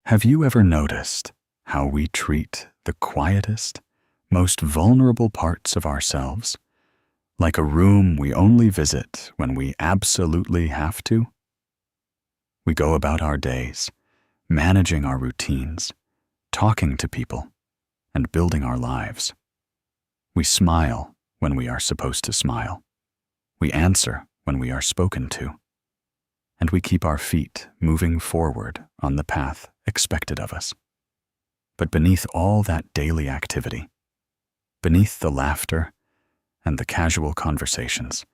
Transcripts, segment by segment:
Have you ever noticed how we treat the quietest, most vulnerable parts of ourselves like a room we only visit when we absolutely have to? We go about our days, managing our routines, talking to people, and building our lives. We smile when we are supposed to smile. We answer when we are spoken to. And we keep our feet moving forward on the path expected of us. But beneath all that daily activity, beneath the laughter and the casual conversations,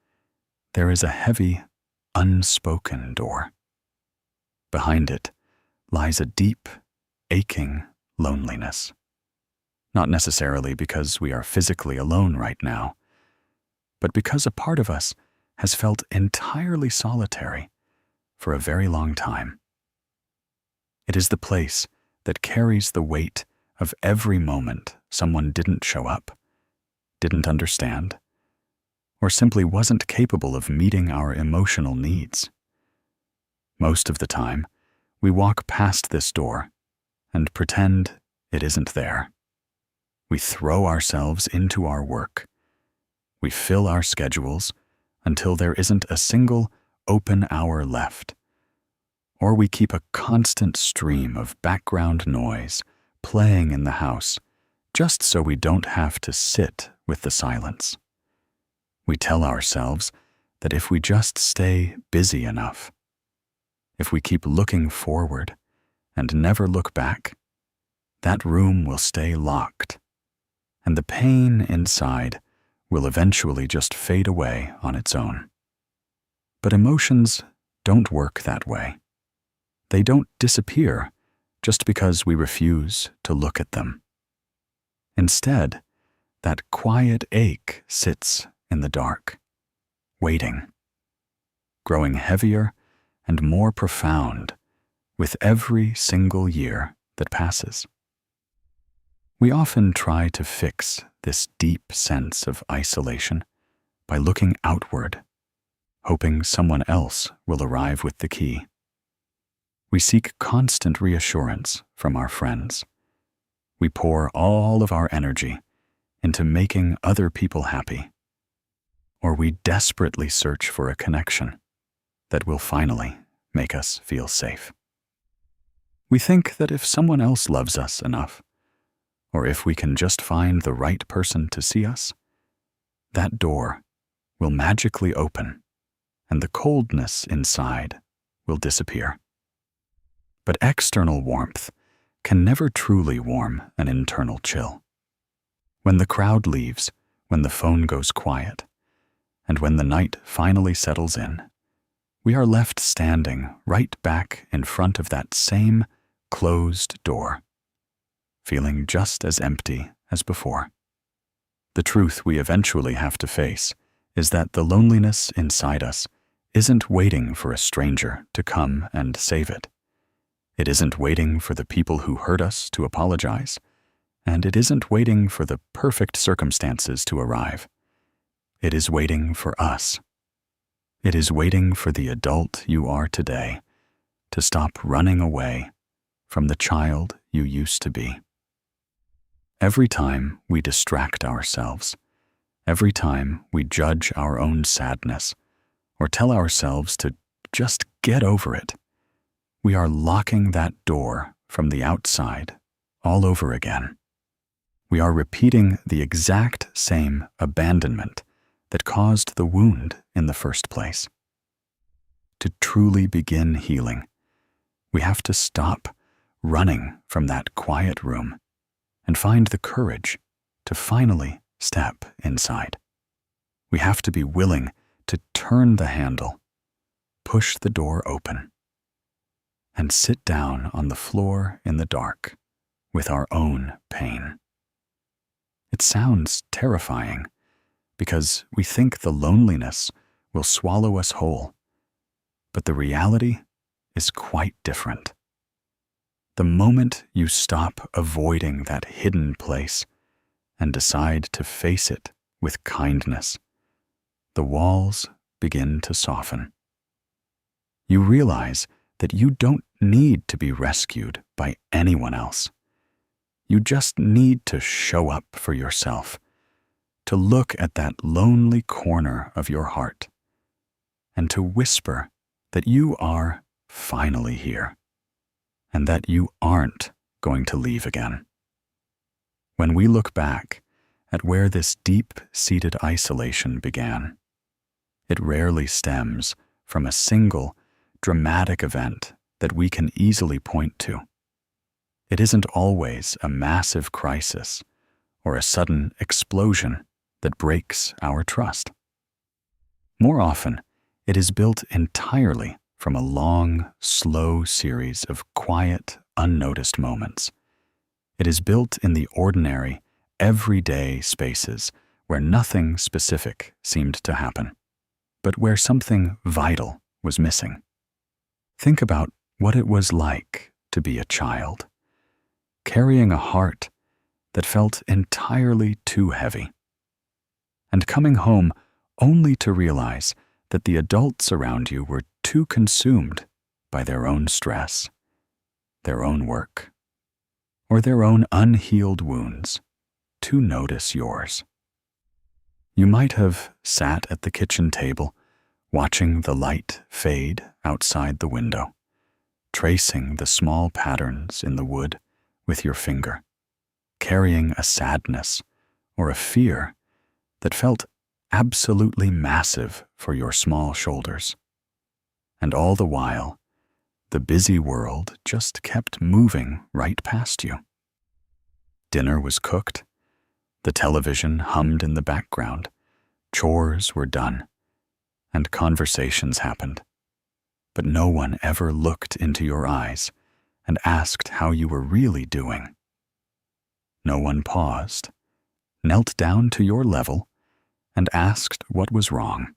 there is a heavy, unspoken door. Behind it lies a deep, aching loneliness. Not necessarily because we are physically alone right now, but because a part of us has felt entirely solitary for a very long time. It is the place that carries the weight of every moment someone didn't show up, didn't understand, or simply wasn't capable of meeting our emotional needs. Most of the time, we walk past this door and pretend it isn't there. We throw ourselves into our work. We fill our schedules until there isn't a single open hour left. Or we keep a constant stream of background noise playing in the house just so we don't have to sit with the silence. We tell ourselves that if we just stay busy enough, if we keep looking forward and never look back, that room will stay locked, and the pain inside will eventually just fade away on its own. But emotions don't work that way. They don't disappear just because we refuse to look at them. Instead, that quiet ache sits in the dark, waiting, growing heavier and more profound with every single year that passes. We often try to fix this deep sense of isolation by looking outward, hoping someone else will arrive with the key. We seek constant reassurance from our friends. We pour all of our energy into making other people happy. Or we desperately search for a connection that will finally make us feel safe. We think that if someone else loves us enough, or if we can just find the right person to see us, that door will magically open and the coldness inside will disappear. But external warmth can never truly warm an internal chill. When the crowd leaves, when the phone goes quiet, and when the night finally settles in, we are left standing right back in front of that same closed door, feeling just as empty as before. The truth we eventually have to face is that the loneliness inside us isn't waiting for a stranger to come and save it. It isn't waiting for the people who hurt us to apologize, and it isn't waiting for the perfect circumstances to arrive. It is waiting for us. It is waiting for the adult you are today to stop running away from the child you used to be. Every time we distract ourselves, every time we judge our own sadness, or tell ourselves to just get over it, we are locking that door from the outside all over again. We are repeating the exact same abandonment that caused the wound in the first place. To truly begin healing, we have to stop running from that quiet room and find the courage to finally step inside. We have to be willing to turn the handle, push the door open, and sit down on the floor in the dark with our own pain. It sounds terrifying because we think the loneliness will swallow us whole, but the reality is quite different. The moment you stop avoiding that hidden place and decide to face it with kindness, the walls begin to soften. You realize that you don't need to be rescued by anyone else. You just need to show up for yourself, to look at that lonely corner of your heart, and to whisper that you are finally here, and that you aren't going to leave again. When we look back at where this deep-seated isolation began, it rarely stems from a single dramatic event that we can easily point to. It isn't always a massive crisis or a sudden explosion that breaks our trust. More often, it is built entirely from a long, slow series of quiet, unnoticed moments. It is built in the ordinary, everyday spaces where nothing specific seemed to happen, but where something vital was missing. Think about what it was like to be a child, carrying a heart that felt entirely too heavy, and coming home only to realize that the adults around you were too consumed by their own stress, their own work, or their own unhealed wounds to notice yours. You might have sat at the kitchen table, watching the light fade outside the window, tracing the small patterns in the wood with your finger, carrying a sadness or a fear that felt absolutely massive for your small shoulders. And all the while, the busy world just kept moving right past you. Dinner was cooked, the television hummed in the background, chores were done, and conversations happened. But no one ever looked into your eyes and asked how you were really doing. No one paused, knelt down to your level, and asked what was wrong.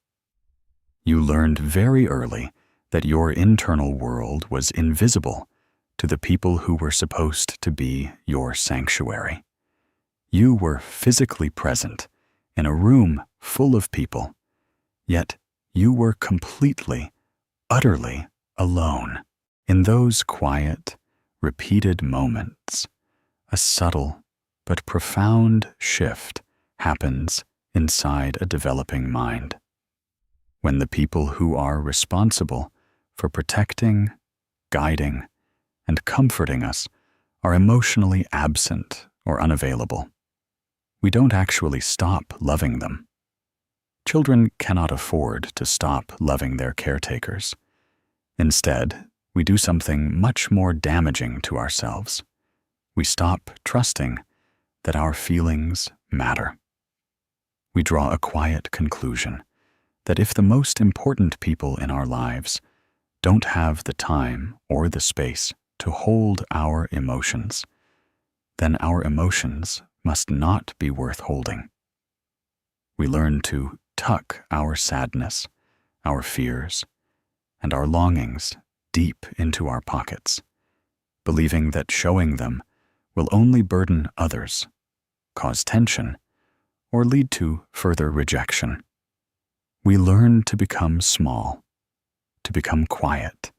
You learned very early that your internal world was invisible to the people who were supposed to be your sanctuary. You were physically present in a room full of people, yet you were completely, utterly alone. In those quiet, repeated moments, a subtle but profound shift happens inside a developing mind. When the people who are responsible for protecting, guiding, and comforting us are emotionally absent or unavailable, we don't actually stop loving them. Children cannot afford to stop loving their caretakers. Instead, we do something much more damaging to ourselves. We stop trusting that our feelings matter. We draw a quiet conclusion that if the most important people in our lives don't have the time or the space to hold our emotions, then our emotions must not be worth holding. We learn to tuck our sadness, our fears, and our longings deep into our pockets, believing that showing them will only burden others, cause tension, or lead to further rejection. We learn to become small, to become quiet,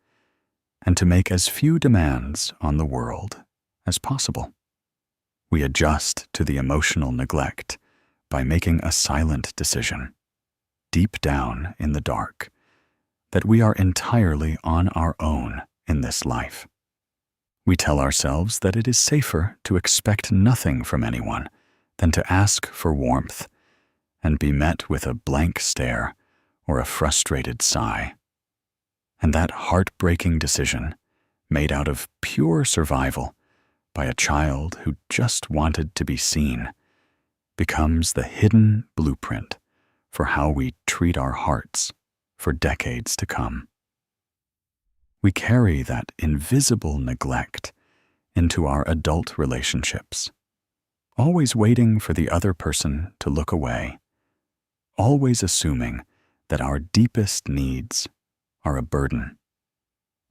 and to make as few demands on the world as possible. We adjust to the emotional neglect by making a silent decision, deep down in the dark, that we are entirely on our own in this life. We tell ourselves that it is safer to expect nothing from anyone than to ask for warmth and be met with a blank stare or a frustrated sigh. And that heartbreaking decision, made out of pure survival by a child who just wanted to be seen, becomes the hidden blueprint for how we treat our hearts for decades to come. We carry that invisible neglect into our adult relationships, always waiting for the other person to look away, always assuming that our deepest needs are a burden,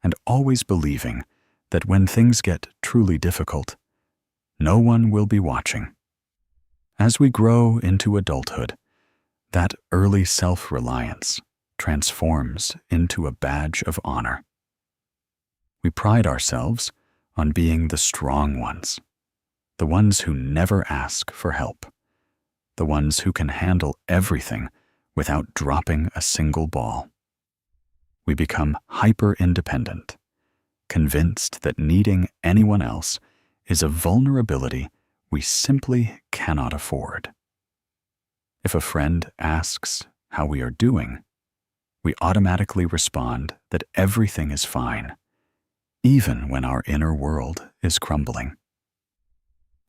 and always believing that when things get truly difficult, no one will be watching. As we grow into adulthood, that early self-reliance transforms into a badge of honor. We pride ourselves on being the strong ones, the ones who never ask for help, the ones who can handle everything without dropping a single ball. We become hyper-independent, convinced that needing anyone else is a vulnerability we simply cannot afford. If a friend asks how we are doing, we automatically respond that everything is fine, even when our inner world is crumbling.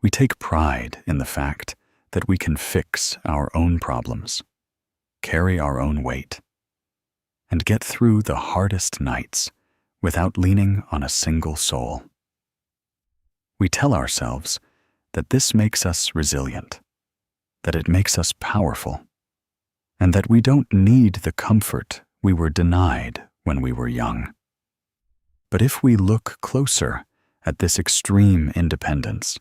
We take pride in the fact that we can fix our own problems, carry our own weight, and get through the hardest nights without leaning on a single soul. We tell ourselves that this makes us resilient, that it makes us powerful, and that we don't need the comfort we were denied when we were young. But if we look closer at this extreme independence,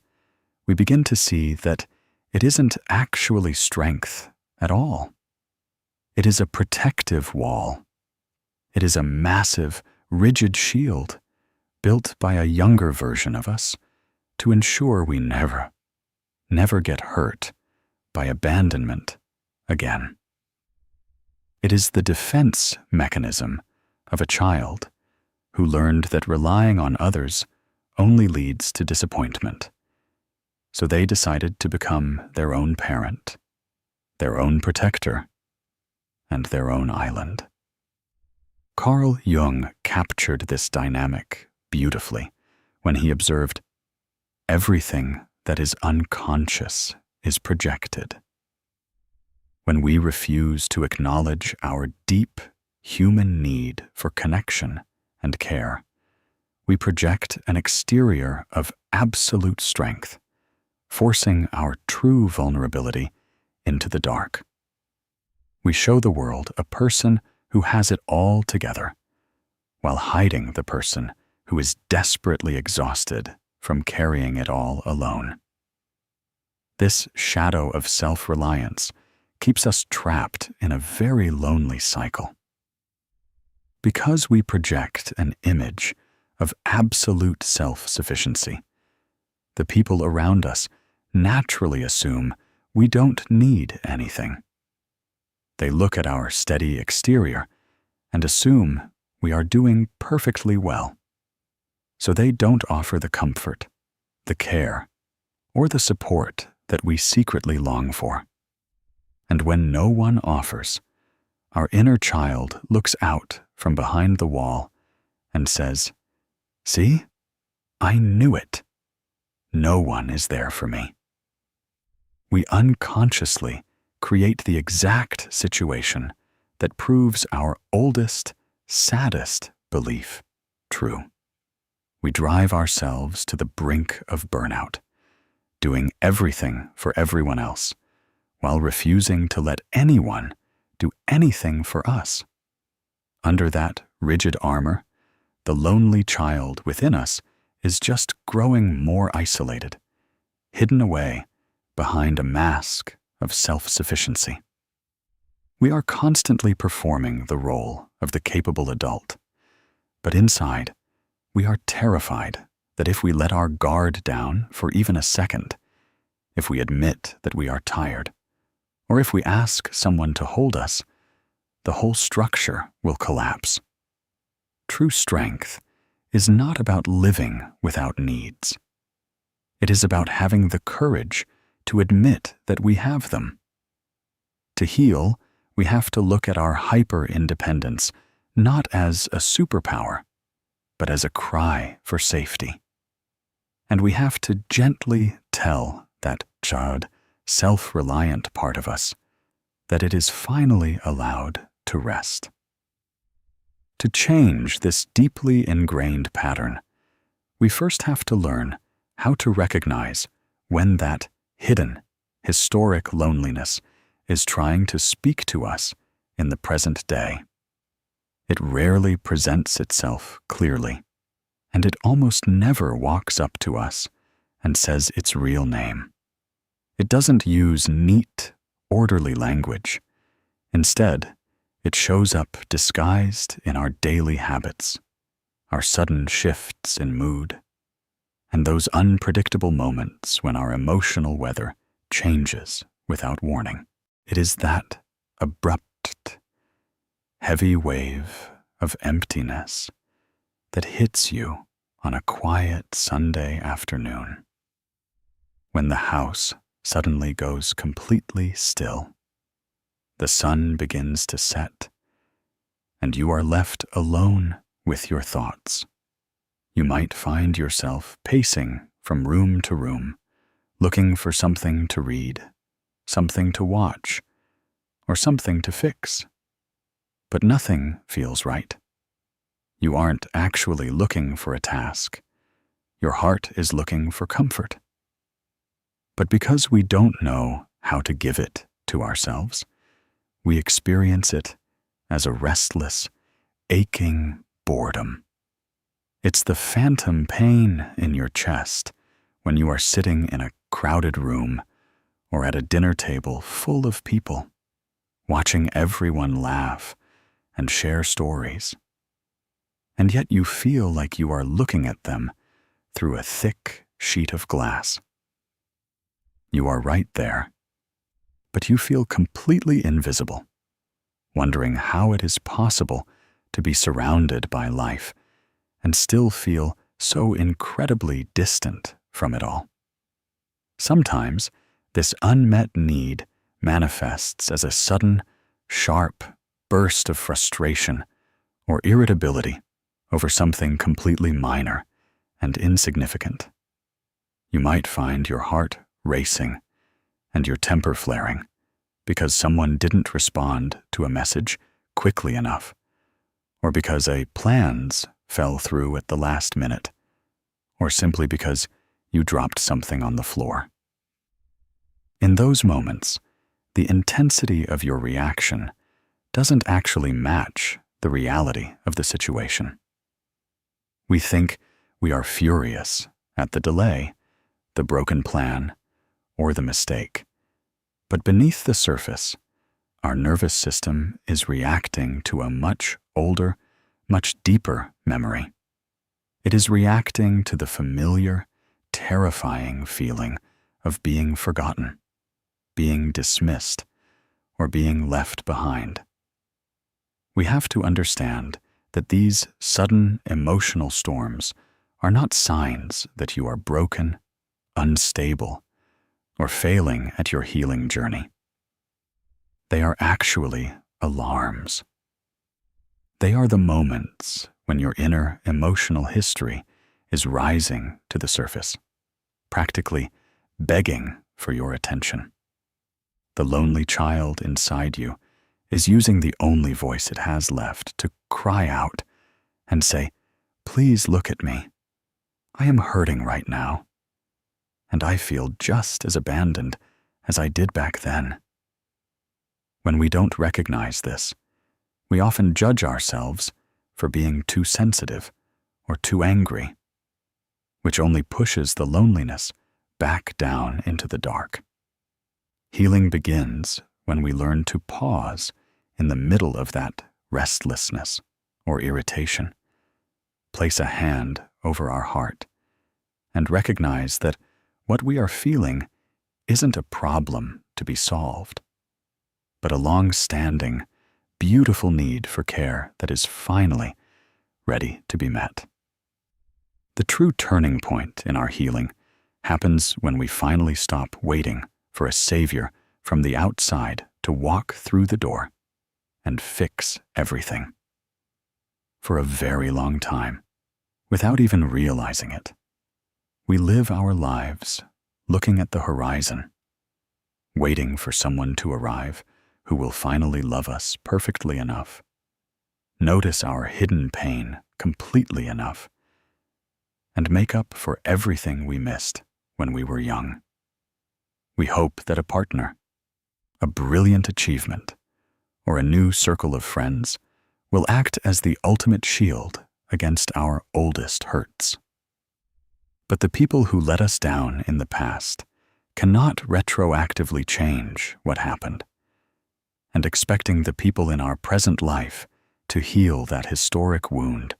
we begin to see that it isn't actually strength at all. It is a protective wall. It is a massive, rigid shield built by a younger version of us to ensure we never get hurt by abandonment again. It is the defense mechanism of a child who learned that relying on others only leads to disappointment. So they decided to become their own parent, their own protector, and their own island. Carl Jung captured this dynamic beautifully when he observed, "Everything that is unconscious is projected." When we refuse to acknowledge our deep human need for connection and care, we project an exterior of absolute strength, forcing our true vulnerability into the dark. We show the world a person who has it all together, while hiding the person who is desperately exhausted from carrying it all alone. This shadow of self-reliance keeps us trapped in a very lonely cycle. Because we project an image of absolute self-sufficiency, the people around us naturally assume we don't need anything. They look at our steady exterior and assume we are doing perfectly well. So they don't offer the comfort, the care, or the support that we secretly long for. And when no one offers, our inner child looks out from behind the wall and says, "See, I knew it. No one is there for me." We unconsciously create the exact situation that proves our oldest, saddest belief true. We drive ourselves to the brink of burnout, doing everything for everyone else, while refusing to let anyone do anything for us. Under that rigid armor, the lonely child within us is just growing more isolated, hidden away behind a mask of self-sufficiency. We are constantly performing the role of the capable adult, but inside, we are terrified that if we let our guard down for even a second, if we admit that we are tired, or if we ask someone to hold us, the whole structure will collapse. True strength is not about living without needs. It is about having the courage to admit that we have them. To heal, we have to look at our hyper-independence not as a superpower, but as a cry for safety. And we have to gently tell that child, self-reliant part of us that it is finally allowed to rest. To change this deeply ingrained pattern, we first have to learn how to recognize when that hidden, historic loneliness is trying to speak to us in the present day. It rarely presents itself clearly, and it almost never walks up to us and says its real name. It doesn't use neat, orderly language. Instead, it shows up disguised in our daily habits, our sudden shifts in mood, and those unpredictable moments when our emotional weather changes without warning. It is that abrupt, heavy wave of emptiness that hits you on a quiet Sunday afternoon, when the house suddenly goes completely still. The sun begins to set, and you are left alone with your thoughts. You might find yourself pacing from room to room, looking for something to read, something to watch, or something to fix. But nothing feels right. You aren't actually looking for a task. Your heart is looking for comfort. But because we don't know how to give it to ourselves, we experience it as a restless, aching boredom. It's the phantom pain in your chest when you are sitting in a crowded room or at a dinner table full of people, watching everyone laugh and share stories. And yet you feel like you are looking at them through a thick sheet of glass. You are right there, but you feel completely invisible, wondering how it is possible to be surrounded by life and still feel so incredibly distant from it all. Sometimes this unmet need manifests as a sudden, sharp burst of frustration or irritability over something completely minor and insignificant. You might find your heart racing and your temper flaring because someone didn't respond to a message quickly enough, or because plans fell through at the last minute, or simply because you dropped something on the floor. In those moments, the intensity of your reaction doesn't actually match the reality of the situation. We think we are furious at the delay, the broken plan, or the mistake. But beneath the surface, our nervous system is reacting to a much older, much deeper memory. It is reacting to the familiar, terrifying feeling of being forgotten, being dismissed, or being left behind. We have to understand that these sudden emotional storms are not signs that you are broken, unstable, or failing at your healing journey. They are actually alarms. They are the moments when your inner emotional history is rising to the surface, practically begging for your attention. The lonely child inside you is using the only voice it has left to cry out and say, "Please look at me. I am hurting right now, and I feel just as abandoned as I did back then." When we don't recognize this, we often judge ourselves for being too sensitive or too angry, which only pushes the loneliness back down into the dark. Healing begins when we learn to pause in the middle of that restlessness or irritation, place a hand over our heart, and recognize that what we are feeling isn't a problem to be solved, but a long-standing, beautiful need for care that is finally ready to be met. The true turning point in our healing happens when we finally stop waiting for a savior from the outside to walk through the door and fix everything. For a very long time, without even realizing it, we live our lives looking at the horizon, waiting for someone to arrive who will finally love us perfectly enough, notice our hidden pain completely enough, and make up for everything we missed when we were young. We hope that a partner, a brilliant achievement, or a new circle of friends will act as the ultimate shield against our oldest hurts. But the people who let us down in the past cannot retroactively change what happened, and expecting the people in our present life to heal that historic wound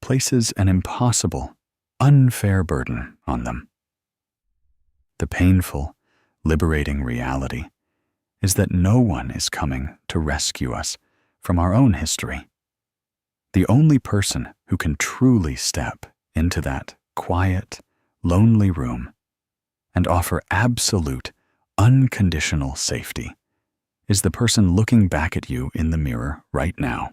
places an impossible, unfair burden on them. The painful, liberating reality is that no one is coming to rescue us from our own history. The only person who can truly step into that quiet, lonely room and offer absolute, unconditional safety is the person looking back at you in the mirror right now.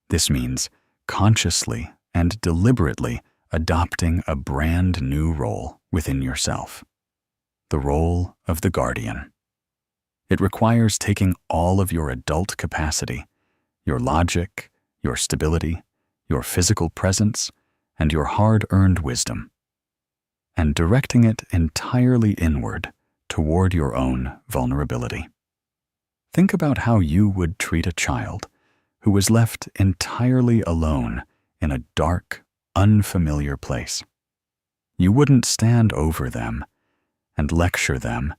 This means consciously and deliberately adopting a brand new role within yourself, the role of the guardian. It requires taking all of your adult capacity, your logic, your stability, your physical presence, and your hard-earned wisdom, and directing it entirely inward toward your own vulnerability. Think about how you would treat a child who was left entirely alone in a dark, unfamiliar place. You wouldn't stand over them and lecture them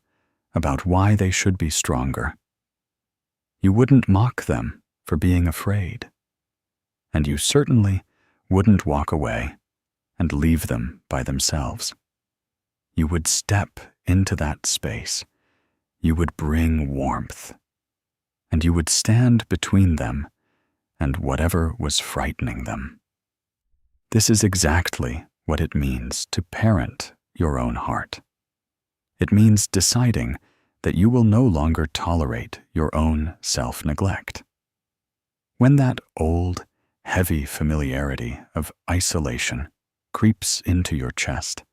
about why they should be stronger. You wouldn't mock them for being afraid. And you certainly wouldn't walk away and leave them by themselves. You would step into that space. You would bring warmth. And you would stand between them and whatever was frightening them. This is exactly what it means to parent your own heart. It means deciding that you will no longer tolerate your own self-neglect. When that old, heavy familiarity of isolation creeps into your chest,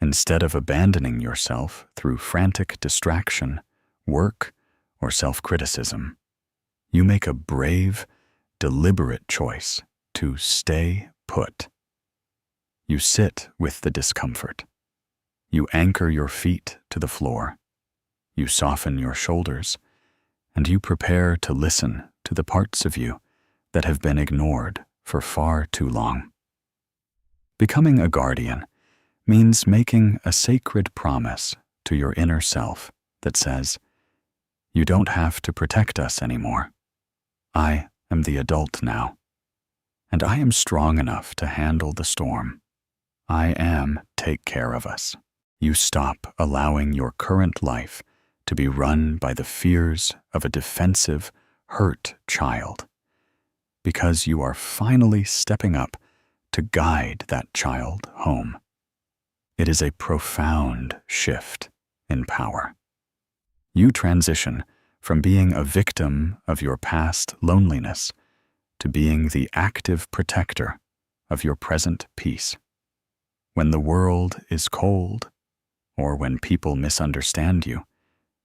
instead of abandoning yourself through frantic distraction, work, or self-criticism, you make a brave, deliberate choice to stay put. You sit with the discomfort. You anchor your feet to the floor. You soften your shoulders, and you prepare to listen to the parts of you that have been ignored for far too long. Becoming a guardian means making a sacred promise to your inner self that says, "You don't have to protect us anymore. I am the adult now, and I am strong enough to handle the storm. I am take care of us." You stop allowing your current life to be run by the fears of a defensive, hurt child, because you are finally stepping up to guide that child home. It is a profound shift in power. You transition from being a victim of your past loneliness to being the active protector of your present peace. When the world is cold, or when people misunderstand you,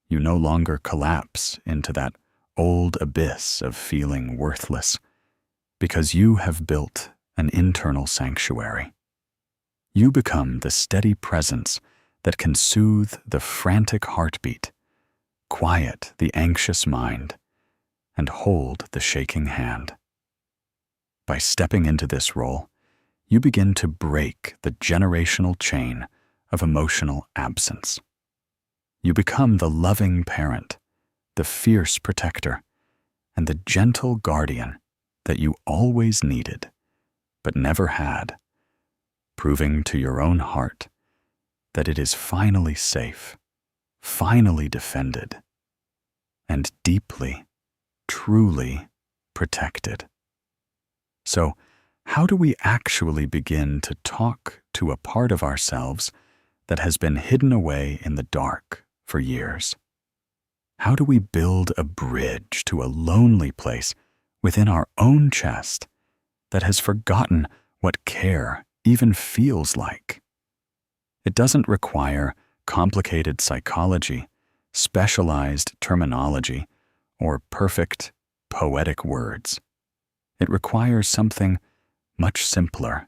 you no longer collapse into that old abyss of feeling worthless, because you have built an internal sanctuary. You become the steady presence that can soothe the frantic heartbeat, quiet the anxious mind, and hold the shaking hand. By stepping into this role, you begin to break the generational chain of emotional absence. You become the loving parent, the fierce protector, and the gentle guardian that you always needed, but never had, proving to your own heart that it is finally safe, finally defended, and deeply, truly protected. So, how do we actually begin to talk to a part of ourselves that has been hidden away in the dark for years? How do we build a bridge to a lonely place within our own chest that has forgotten what care even feels like? It doesn't require complicated psychology, specialized terminology, or perfect, poetic words. It requires something much simpler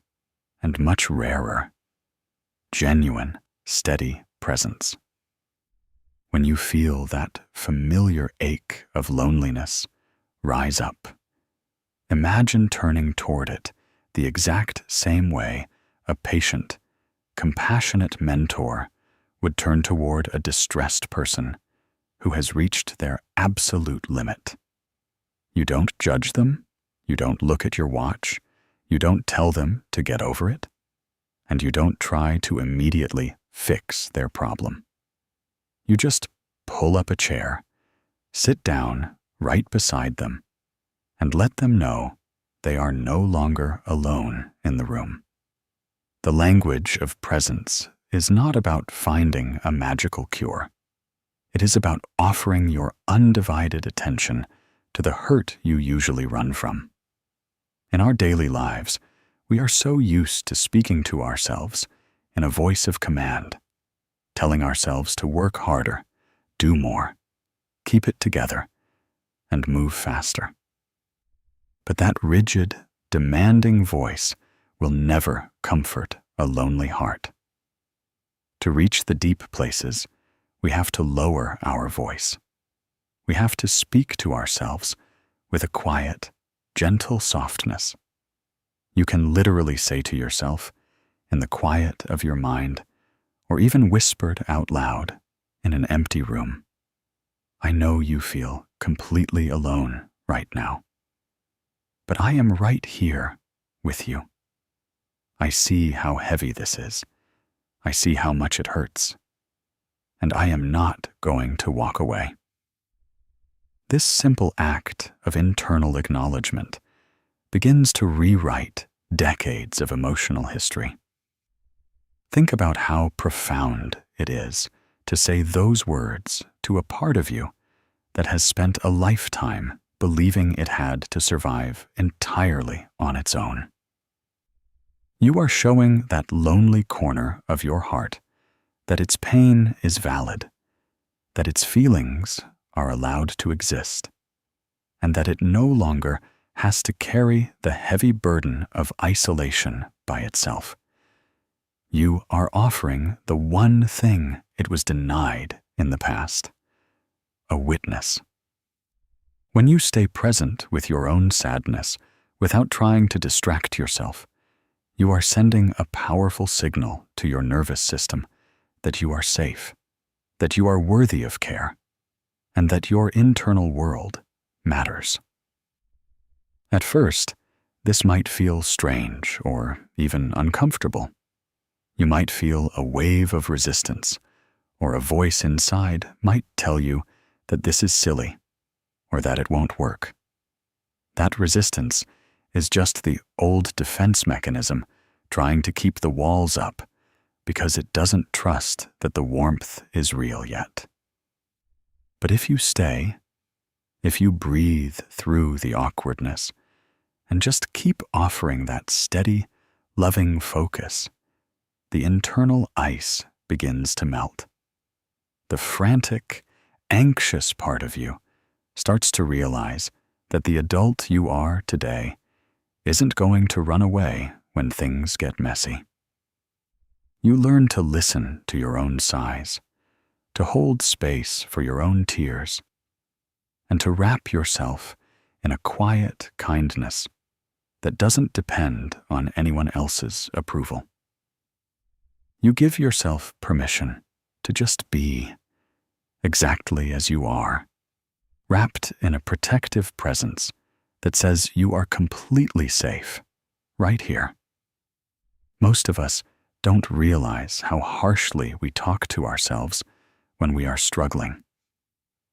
and much rarer: genuine, steady presence. When you feel that familiar ache of loneliness rise up, imagine turning toward it the exact same way a patient, compassionate mentor would turn toward a distressed person who has reached their absolute limit. You don't judge them, you don't look at your watch, You don't tell them to get over it, and you don't try to immediately fix their problem. You just pull up a chair, sit down right beside them, and let them know they are no longer alone in the room. The language of presence is not about finding a magical cure. It is about offering your undivided attention to the hurt you usually run from. In our daily lives, we are so used to speaking to ourselves in a voice of command, telling ourselves to work harder, do more, keep it together, and move faster. But that rigid, demanding voice will never comfort a lonely heart. To reach the deep places, we have to lower our voice. We have to speak to ourselves with a quiet, gentle softness. You can literally say to yourself, in the quiet of your mind, or even whispered out loud in an empty room, I know you feel completely alone right now, but I am right here with you. I see how heavy this is. I see how much it hurts, and I am not going to walk away. This simple act of internal acknowledgement begins to rewrite decades of emotional history. Think about how profound it is to say those words to a part of you that has spent a lifetime believing it had to survive entirely on its own. You are showing that lonely corner of your heart that its pain is valid, that its feelings are allowed to exist, and that it no longer has to carry the heavy burden of isolation by itself. You are offering the one thing it was denied in the past, a witness. When you stay present with your own sadness without trying to distract yourself, you are sending a powerful signal to your nervous system that you are safe, that you are worthy of care, and that your internal world matters. At first, this might feel strange or even uncomfortable. You might feel a wave of resistance, or a voice inside might tell you that this is silly, or that it won't work. That resistance is just the old defense mechanism trying to keep the walls up because it doesn't trust that the warmth is real yet. But if you stay, if you breathe through the awkwardness, and just keep offering that steady, loving focus, the internal ice begins to melt. The frantic, anxious part of you starts to realize that the adult you are today isn't going to run away when things get messy. You learn to listen to your own sighs, to hold space for your own tears, and to wrap yourself in a quiet kindness that doesn't depend on anyone else's approval. You give yourself permission to just be exactly as you are, wrapped in a protective presence that says you are completely safe right here. Most of us don't realize how harshly we talk to ourselves when we are struggling.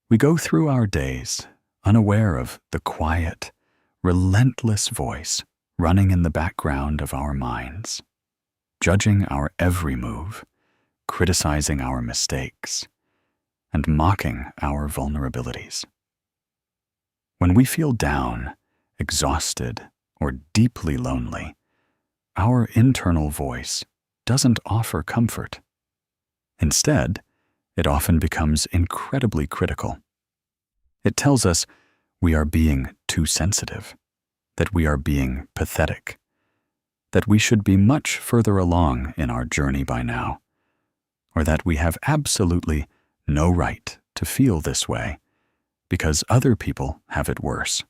We go through our days unaware of the quiet, relentless voice running in the background of our minds, judging our every move, criticizing our mistakes, and mocking our vulnerabilities. When we feel down, exhausted, or deeply lonely, our internal voice doesn't offer comfort. Instead, it often becomes incredibly critical. It tells us we are being too sensitive, that we are being pathetic, that we should be much further along in our journey by now, or that we have absolutely no right to feel this way because other people have it worse.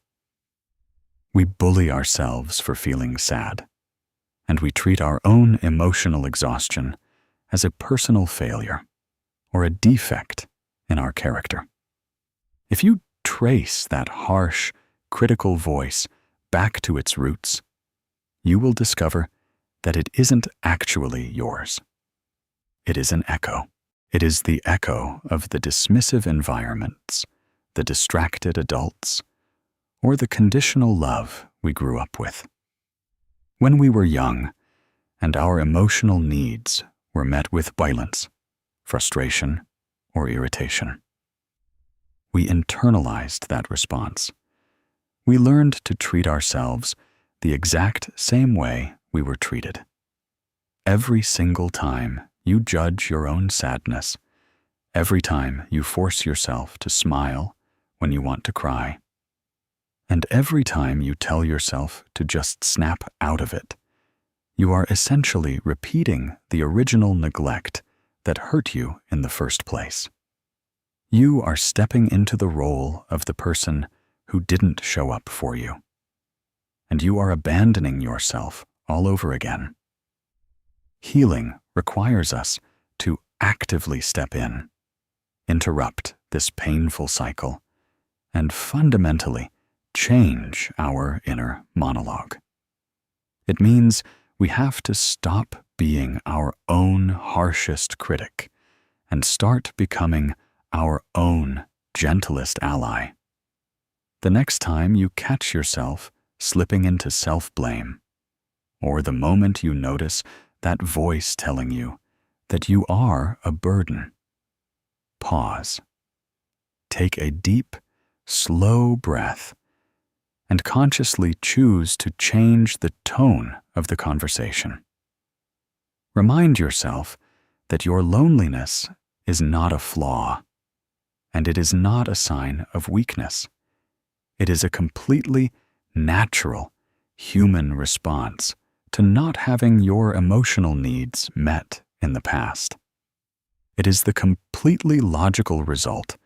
We bully ourselves for feeling sad, and we treat our own emotional exhaustion as a personal failure or a defect in our character. If you trace that harsh, critical voice back to its roots, you will discover that it isn't actually yours. It is an echo. It is the echo of the dismissive environments, the distracted adults, or the conditional love we grew up with. When we were young, and our emotional needs were met with violence, frustration, or irritation, we internalized that response. We learned to treat ourselves the exact same way we were treated. Every single time you judge your own sadness, every time you force yourself to smile when you want to cry, and every time you tell yourself to just snap out of it, you are essentially repeating the original neglect that hurt you in the first place. You are stepping into the role of the person who didn't show up for you, and you are abandoning yourself all over again. Healing requires us to actively step in, interrupt this painful cycle, and fundamentally change our inner monologue. It means we have to stop being our own harshest critic and start becoming our own gentlest ally. The next time you catch yourself slipping into self-blame, or the moment you notice that voice telling you that you are a burden, pause. Take a deep, slow breath and consciously choose to change the tone of the conversation. Remind yourself that your loneliness is not a flaw, and it is not a sign of weakness. It is a completely natural human response to not having your emotional needs met in the past. It is the completely logical result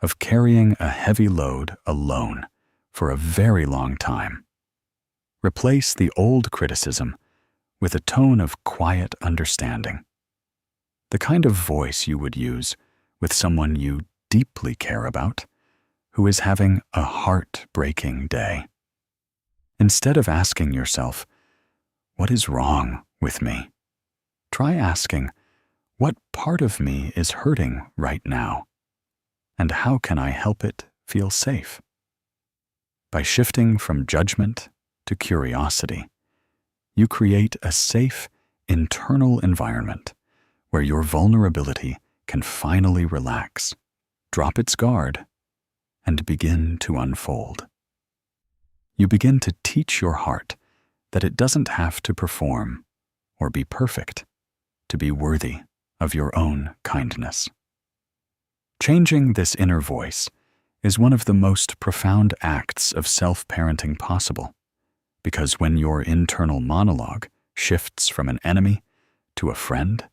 of carrying a heavy load alone for a very long time. Replace the old criticism with a tone of quiet understanding, the kind of voice you would use with someone you deeply care about who is having a heart-breaking day. Instead of asking yourself, "What is wrong with me?" try asking, "What part of me is hurting right now? And how can I help it feel safe?" By shifting from judgment to curiosity, you create a safe, internal environment where your vulnerability can finally relax, drop its guard, and begin to unfold. You begin to teach your heart that it doesn't have to perform or be perfect to be worthy of your own kindness. Changing this inner voice is one of the most profound acts of self-parenting possible, because when your internal monologue shifts from an enemy to a friend,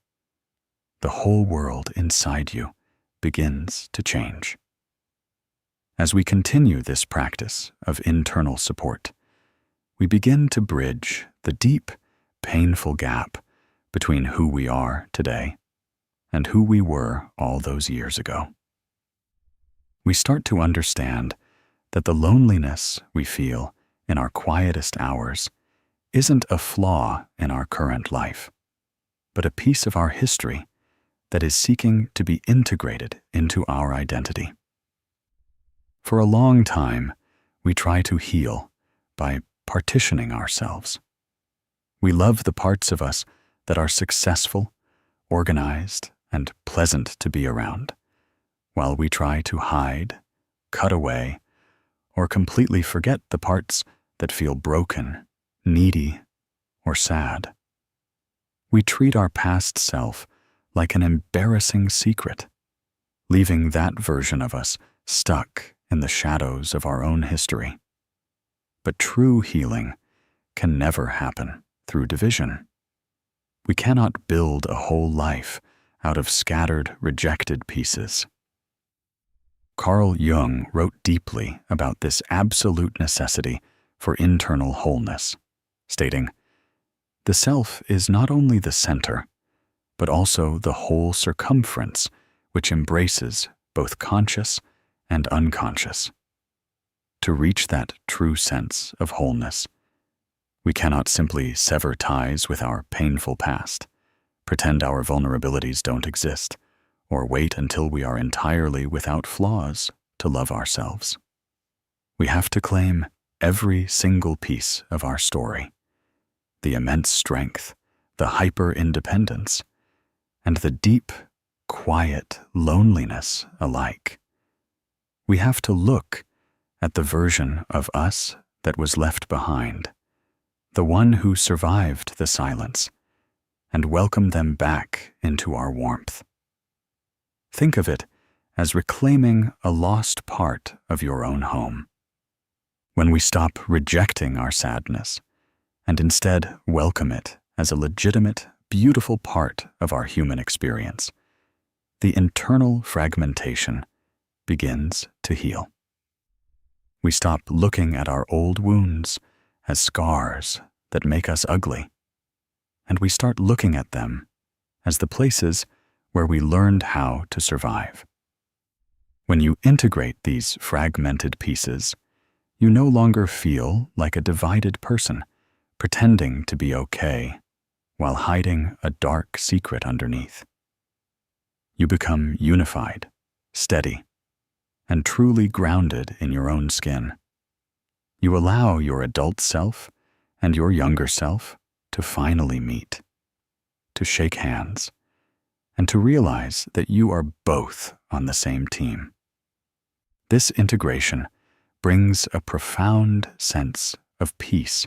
the whole world inside you begins to change. As we continue this practice of internal support, we begin to bridge the deep, painful gap between who we are today and who we were all those years ago. We start to understand that the loneliness we feel in our quietest hours isn't a flaw in our current life, but a piece of our history that is seeking to be integrated into our identity. For a long time, we try to heal by partitioning ourselves. We love the parts of us that are successful, organized, and pleasant to be around, while we try to hide, cut away, or completely forget the parts that feel broken, needy, or sad. We treat our past self like an embarrassing secret, leaving that version of us stuck in the shadows of our own history. But true healing can never happen through division. We cannot build a whole life out of scattered, rejected pieces. Carl Jung wrote deeply about this absolute necessity for internal wholeness, stating, "The self is not only the center, but also the whole circumference which embraces both conscious and unconscious. To reach that true sense of wholeness, We cannot simply sever ties with our painful past, pretend our vulnerabilities don't exist, or wait until we are entirely without flaws to love ourselves. We have to claim every single piece of our story, the immense strength, the hyper-independence, and the deep, quiet loneliness alike. We have to look at the version of us that was left behind, the one who survived the silence, and welcome them back into our warmth. Think of it as reclaiming a lost part of your own home. When we stop rejecting our sadness and instead welcome it as a legitimate, beautiful part of our human experience, the internal fragmentation begins to heal. We stop looking at our old wounds as scars that make us ugly, and we start looking at them as the places where we learned how to survive. When you integrate these fragmented pieces, you no longer feel like a divided person, pretending to be okay while hiding a dark secret underneath. You become unified, steady, and truly grounded in your own skin. You allow your adult self and your younger self to finally meet, to shake hands, and to realize that you are both on the same team. This integration brings a profound sense of peace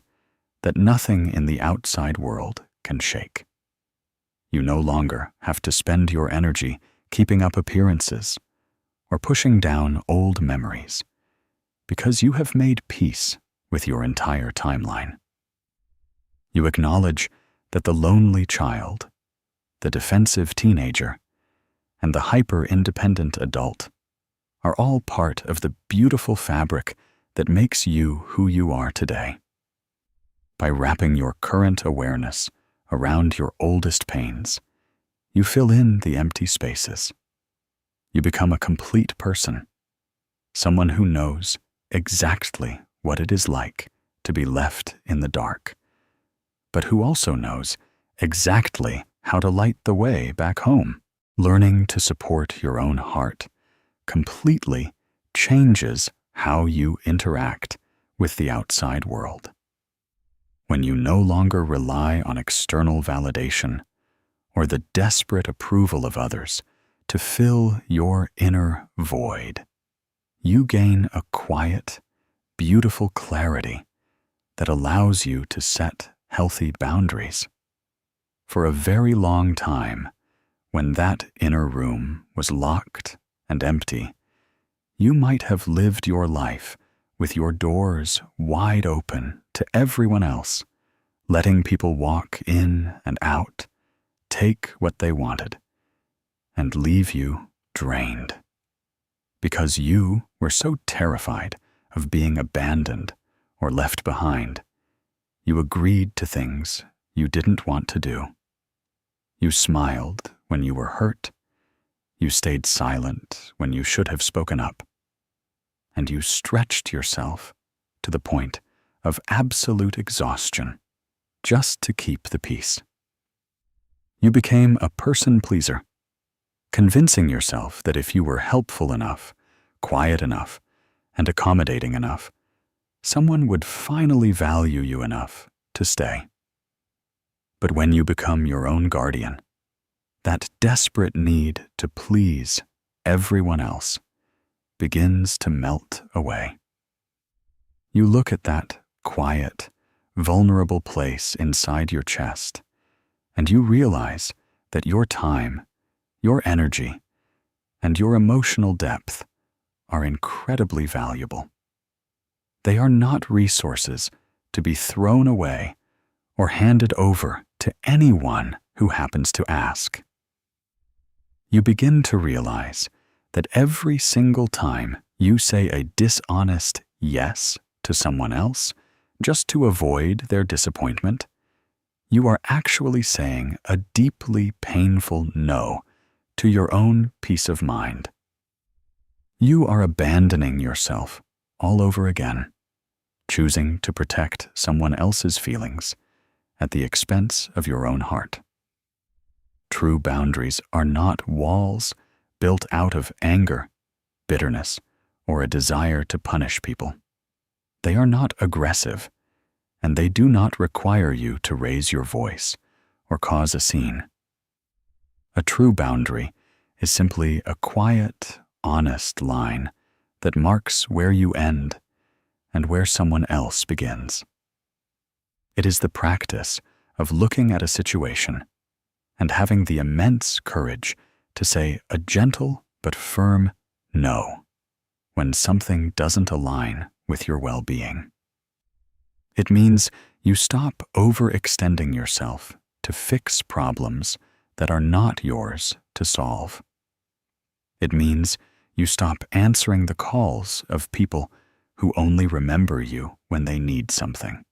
that nothing in the outside world can shake. You no longer have to spend your energy keeping up appearances or pushing down old memories, because you have made peace with your entire timeline. You acknowledge that the lonely child, the defensive teenager, and the hyper-independent adult are all part of the beautiful fabric that makes you who you are today. By wrapping your current awareness around your oldest pains, you fill in the empty spaces. You become a complete person, someone who knows exactly what it is like to be left in the dark, but who also knows exactly how to light the way back home. Learning to support your own heart completely changes how you interact with the outside world. When you no longer rely on external validation or the desperate approval of others to fill your inner void, you gain a quiet, beautiful clarity that allows you to set healthy boundaries. For a very long time, when that inner room was locked and empty, you might have lived your life with your doors wide open to everyone else, letting people walk in and out, take what they wanted, and leave you drained. Because you were so terrified of being abandoned or left behind, you agreed to things you didn't want to do. You smiled when you were hurt. You stayed silent when you should have spoken up. And you stretched yourself to the point of absolute exhaustion just to keep the peace. You became a person pleaser, convincing yourself that if you were helpful enough, quiet enough, and accommodating enough, someone would finally value you enough to stay. But when you become your own guardian, that desperate need to please everyone else begins to melt away. You look at that quiet, vulnerable place inside your chest, and you realize that your time, your energy, and your emotional depth are incredibly valuable. They are not resources to be thrown away or handed over to anyone who happens to ask. You begin to realize that every single time you say a dishonest yes to someone else just to avoid their disappointment, you are actually saying a deeply painful no to your own peace of mind. You are abandoning yourself all over again, choosing to protect someone else's feelings at the expense of your own heart. True boundaries are not walls built out of anger, bitterness, or a desire to punish people. They are not aggressive, and they do not require you to raise your voice or cause a scene. A true boundary is simply a quiet, honest line that marks where you end and where someone else begins. It is the practice of looking at a situation and having the immense courage to say a gentle but firm no when something doesn't align with your well-being. It means you stop overextending yourself to fix problems that are not yours to solve. It means you stop answering the calls of people who only remember you when they need something.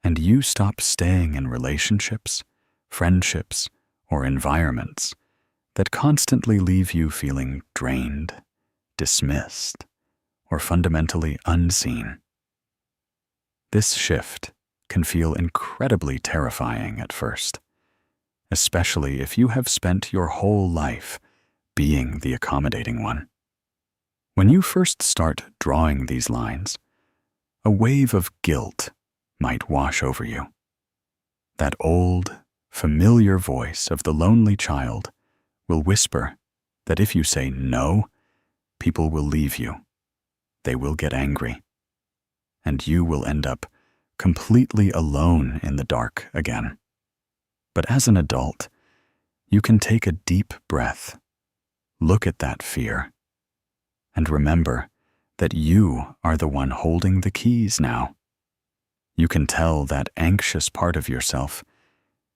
And you stop staying in relationships, friendships, or environments that constantly leave you feeling drained, dismissed, or fundamentally unseen. This shift can feel incredibly terrifying at first, especially if you have spent your whole life being the accommodating one. When you first start drawing these lines, a wave of guilt might wash over you. That old, familiar voice of the lonely child will whisper that if you say no, people will leave you. They will get angry, and you will end up completely alone in the dark again. But as an adult, you can take a deep breath, look at that fear, and remember that you are the one holding the keys now. You can tell that anxious part of yourself,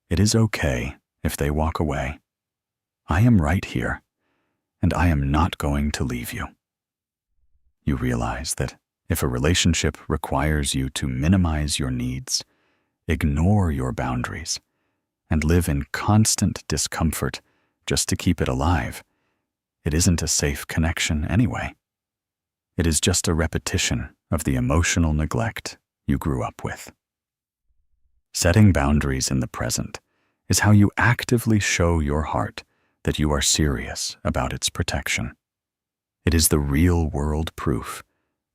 it is okay if they walk away. I am right here, and I am not going to leave you. You realize that if a relationship requires you to minimize your needs, ignore your boundaries, and live in constant discomfort just to keep it alive, it isn't a safe connection anyway. It is just a repetition of the emotional neglect you grew up with. Setting boundaries in the present is how you actively show your heart that you are serious about its protection. It is the real-world proof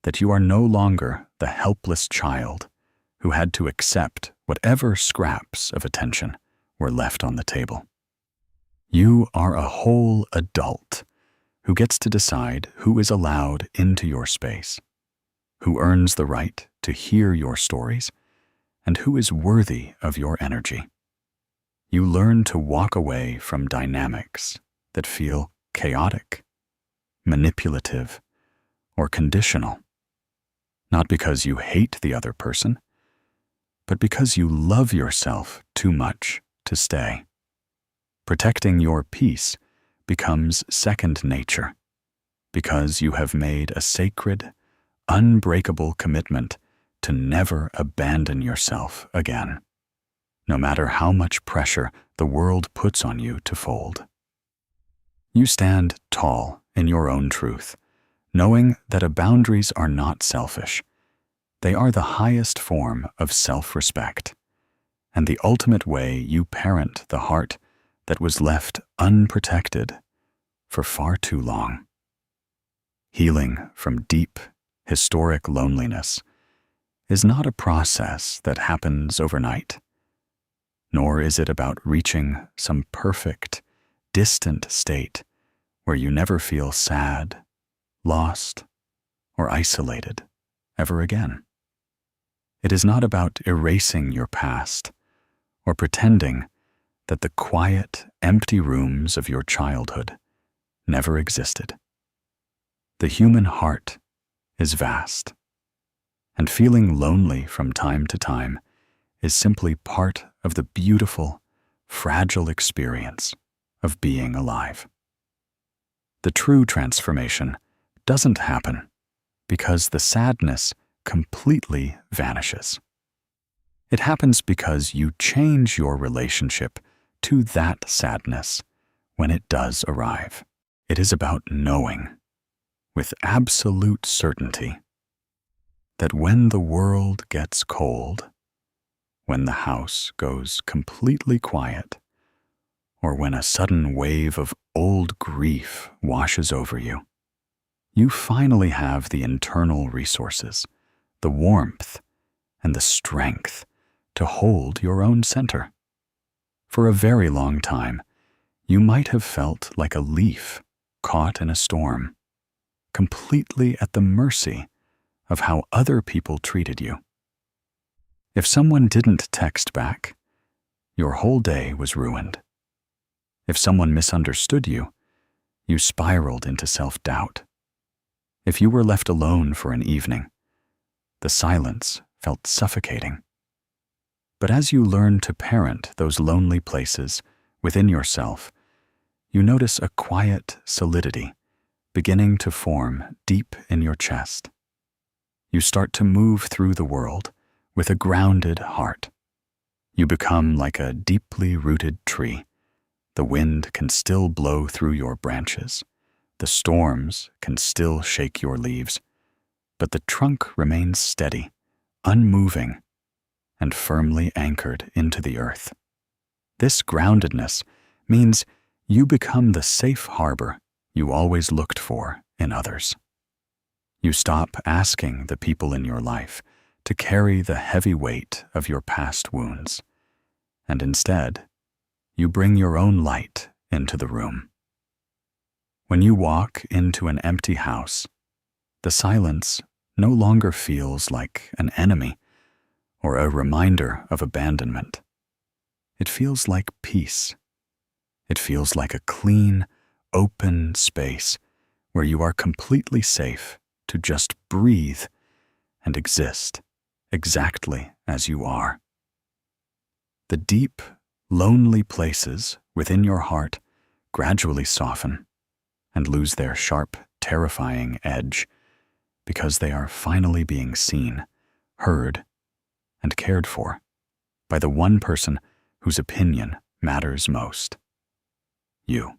that you are no longer the helpless child who had to accept whatever scraps of attention were left on the table. You are a whole adult who gets to decide who is allowed into your space, who earns the right to hear your stories, and who is worthy of your energy. You learn to walk away from dynamics that feel chaotic, manipulative, or conditional, not because you hate the other person, but because you love yourself too much to stay. Protecting your peace becomes second nature because you have made a sacred, unbreakable commitment to never abandon yourself again, no matter how much pressure the world puts on you to fold. You stand tall in your own truth, knowing that boundaries are not selfish. They are the highest form of self-respect, and the ultimate way you parent the heart that was left unprotected for far too long. Healing from deep, historic loneliness is not a process that happens overnight, nor is it about reaching some perfect, distant state where you never feel sad, lost, or isolated ever again. It is not about erasing your past or pretending that the quiet, empty rooms of your childhood never existed. The human heart is vast, and feeling lonely from time to time is simply part of the beautiful, fragile experience of being alive. The true transformation doesn't happen because the sadness completely vanishes. It happens because you change your relationship to that sadness when it does arrive. It is about knowing, with absolute certainty, that when the world gets cold, when the house goes completely quiet, or when a sudden wave of old grief washes over you, you finally have the internal resources, the warmth, and the strength to hold your own center. For a very long time, you might have felt like a leaf caught in a storm, completely at the mercy of how other people treated you. If someone didn't text back, your whole day was ruined. If someone misunderstood you, you spiraled into self-doubt. If you were left alone for an evening, the silence felt suffocating. But as you learn to parent those lonely places within yourself, you notice a quiet solidity beginning to form deep in your chest. You start to move through the world with a grounded heart. You become like a deeply rooted tree. The wind can still blow through your branches. The storms can still shake your leaves, but the trunk remains steady, unmoving, and firmly anchored into the earth. This groundedness means you become the safe harbor you always looked for in others. You stop asking the people in your life to carry the heavy weight of your past wounds, and instead, you bring your own light into the room. When you walk into an empty house, the silence no longer feels like an enemy or a reminder of abandonment. It feels like peace. It feels like a clean, open space where you are completely safe to just breathe and exist exactly as you are. The deep, lonely places within your heart gradually soften and lose their sharp, terrifying edge because they are finally being seen, heard, and cared for by the one person whose opinion matters most: you.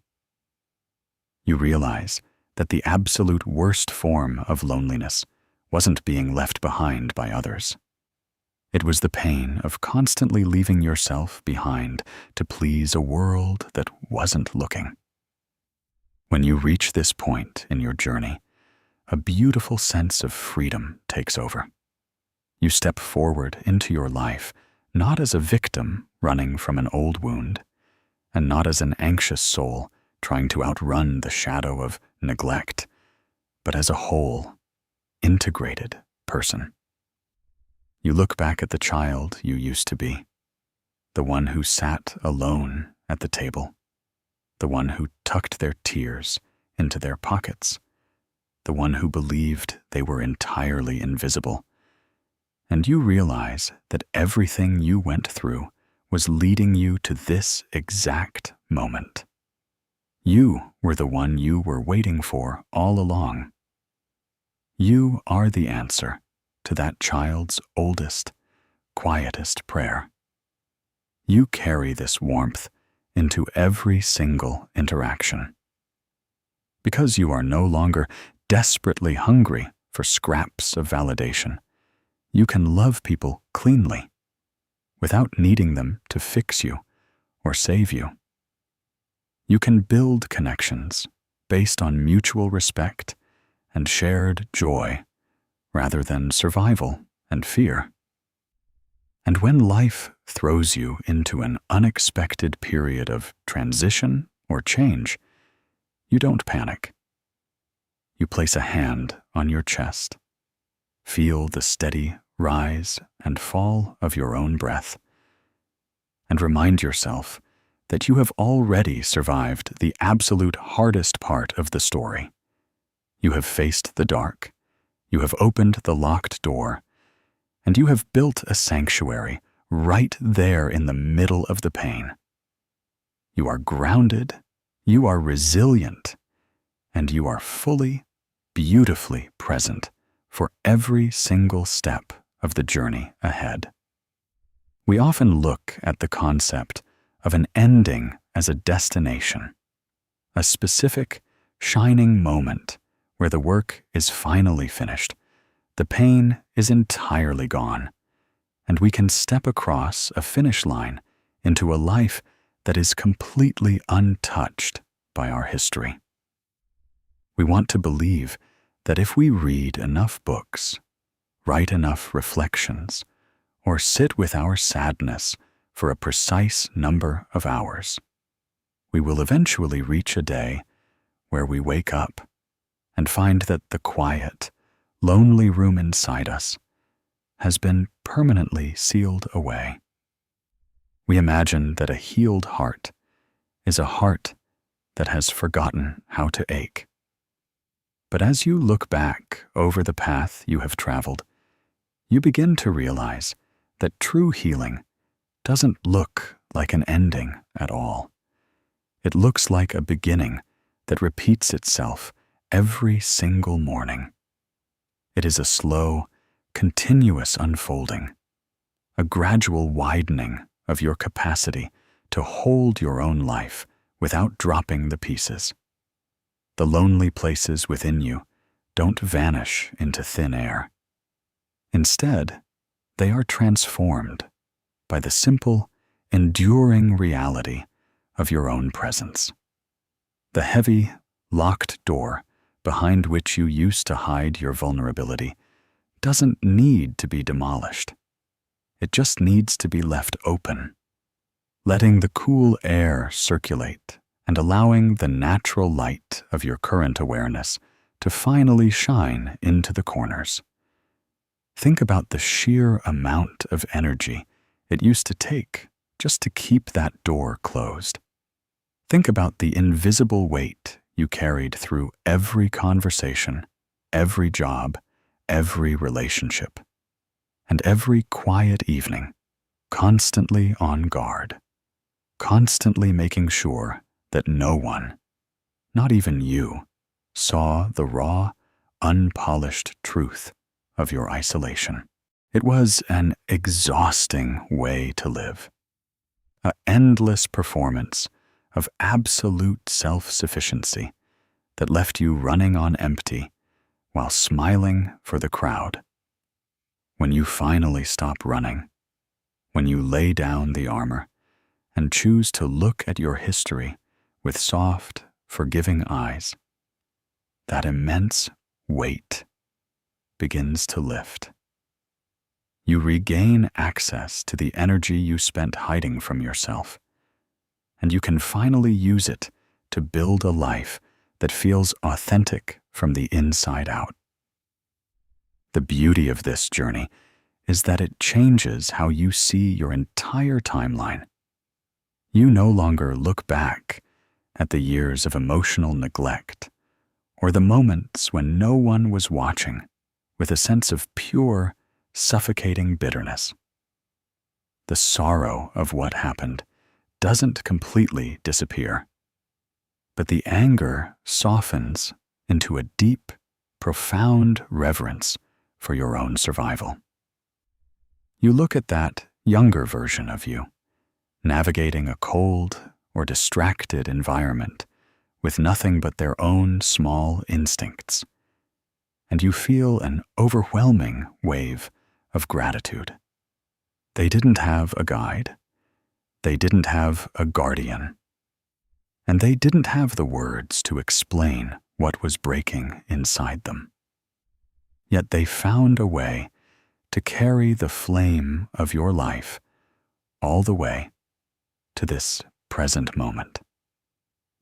You realize that the absolute worst form of loneliness wasn't being left behind by others. It was the pain of constantly leaving yourself behind to please a world that wasn't looking. When you reach this point in your journey, a beautiful sense of freedom takes over. You step forward into your life not as a victim running from an old wound, and not as an anxious soul trying to outrun the shadow of neglect, but as a whole, integrated person. You look back at the child you used to be, the one who sat alone at the table, the one who tucked their tears into their pockets, the one who believed they were entirely invisible, and you realize that everything you went through was leading you to this exact moment. You were the one you were waiting for all along. You are the answer to that child's oldest, quietest prayer. You carry this warmth into every single interaction. Because you are no longer desperately hungry for scraps of validation, you can love people cleanly, without needing them to fix you or save you. You can build connections based on mutual respect and shared joy rather than survival and fear. And when life throws you into an unexpected period of transition or change, you don't panic. You place a hand on your chest, feel the steady rise and fall of your own breath, and remind yourself that you have already survived the absolute hardest part of the story. You have faced the dark, you have opened the locked door, and you have built a sanctuary right there in the middle of the pain. You are grounded, you are resilient, and you are fully, beautifully present for every single step of the journey ahead. We often look at the concept of an ending as a destination, a specific, shining moment where the work is finally finished, The pain is entirely gone, and we can step across a finish line into a life that is completely untouched by our history. We want to believe that if we read enough books, write enough reflections, or sit with our sadness for a precise number of hours, we will eventually reach a day where we wake up and find that the quiet, lonely room inside us has been permanently sealed away. We imagine that a healed heart is a heart that has forgotten how to ache. But as you look back over the path you have traveled, you begin to realize that true healing doesn't look like an ending at all. It looks like a beginning that repeats itself every single morning. It is a slow, continuous unfolding, a gradual widening of your capacity to hold your own life without dropping the pieces. The lonely places within you don't vanish into thin air. Instead, they are transformed by the simple, enduring reality of your own presence. The heavy, locked door behind which you used to hide your vulnerability doesn't need to be demolished. It just needs to be left open, letting the cool air circulate and allowing the natural light of your current awareness to finally shine into the corners. Think about the sheer amount of energy it used to take just to keep that door closed. Think about the invisible weight you carried through every conversation, every job, every relationship, and every quiet evening, constantly on guard, constantly making sure that no one, not even you, saw the raw, unpolished truth of your isolation. It was an exhausting way to live, an endless performance of absolute self-sufficiency that left you running on empty while smiling for the crowd. When you finally stop running, when you lay down the armor and choose to look at your history with soft, forgiving eyes, that immense weight begins to lift. You regain access to the energy you spent hiding from yourself, and you can finally use it to build a life that feels authentic from the inside out. The beauty of this journey is that it changes how you see your entire timeline. You no longer look back at the years of emotional neglect or the moments when no one was watching with a sense of pure, suffocating bitterness. The sorrow of what happened doesn't completely disappear, but the anger softens into a deep, profound reverence for your own survival. You look at that younger version of you, navigating a cold or distracted environment with nothing but their own small instincts, and you feel an overwhelming wave of gratitude. They didn't have a guide, they didn't have a guardian, and they didn't have the words to explain what was breaking inside them. Yet they found a way to carry the flame of your life all the way to this present moment.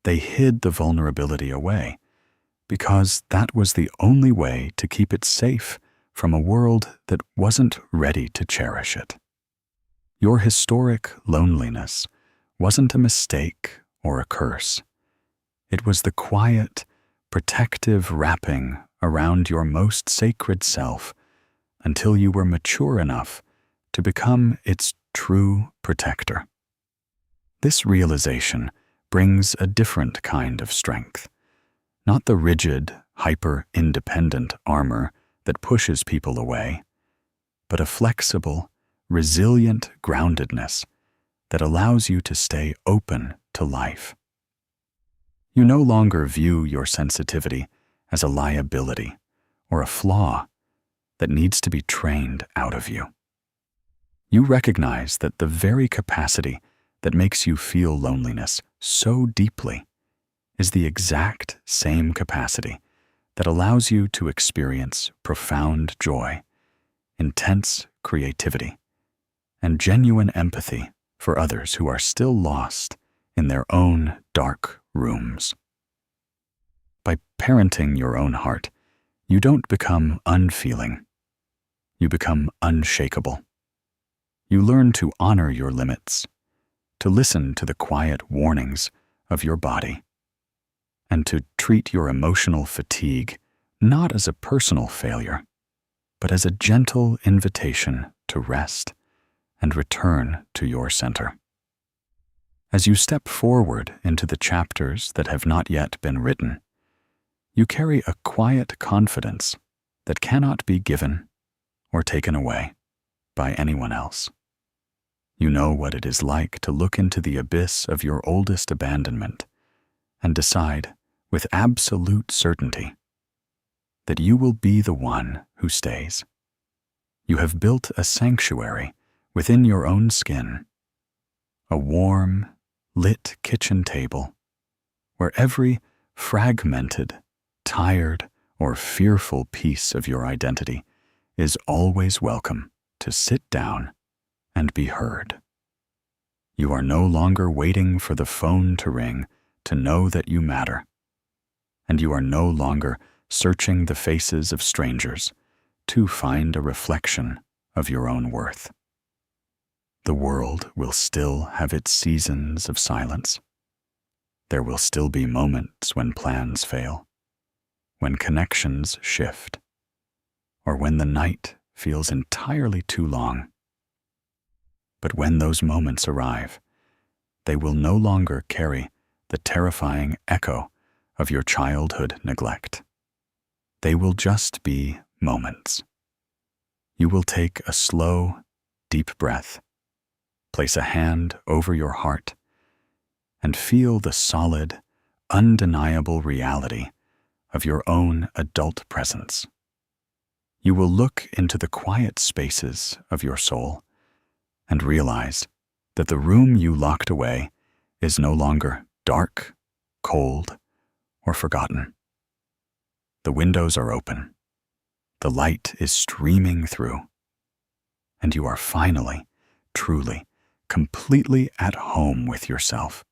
They hid the vulnerability away because that was the only way to keep it safe from a world that wasn't ready to cherish it. Your historic loneliness wasn't a mistake or a curse. It was the quiet, protective wrapping around your most sacred self until you were mature enough to become its true protector. This realization brings a different kind of strength, not the rigid, hyper-independent armor that pushes people away, but a flexible, resilient groundedness that allows you to stay open to life. You no longer view your sensitivity as a liability or a flaw that needs to be trained out of you. You recognize that the very capacity that makes you feel loneliness so deeply is the exact same capacity that allows you to experience profound joy, intense creativity, and genuine empathy for others who are still lost in their own dark rooms. By parenting your own heart, you don't become unfeeling. You become unshakable. You learn to honor your limits, to listen to the quiet warnings of your body, and to treat your emotional fatigue not as a personal failure, but as a gentle invitation to rest and return to your center. As you step forward into the chapters that have not yet been written, you carry a quiet confidence that cannot be given or taken away by anyone else. You know what it is like to look into the abyss of your oldest abandonment and decide with absolute certainty that you will be the one who stays. You have built a sanctuary within your own skin, a warm, lit kitchen table where every fragmented, tired, or fearful piece of your identity is always welcome to sit down and be heard. You are no longer waiting for the phone to ring to know that you matter, and you are no longer searching the faces of strangers to find a reflection of your own worth. The world will still have its seasons of silence. There will still be moments when plans fail, when connections shift, or when the night feels entirely too long. But when those moments arrive, they will no longer carry the terrifying echo of your childhood neglect. They will just be moments. You will take a slow, deep breath, place a hand over your heart, and feel the solid, undeniable reality of your own adult presence. You will look into the quiet spaces of your soul and realize that the room you locked away is no longer dark, cold, or forgotten. The windows are open, the light is streaming through, and you are finally, truly, completely at home with yourself.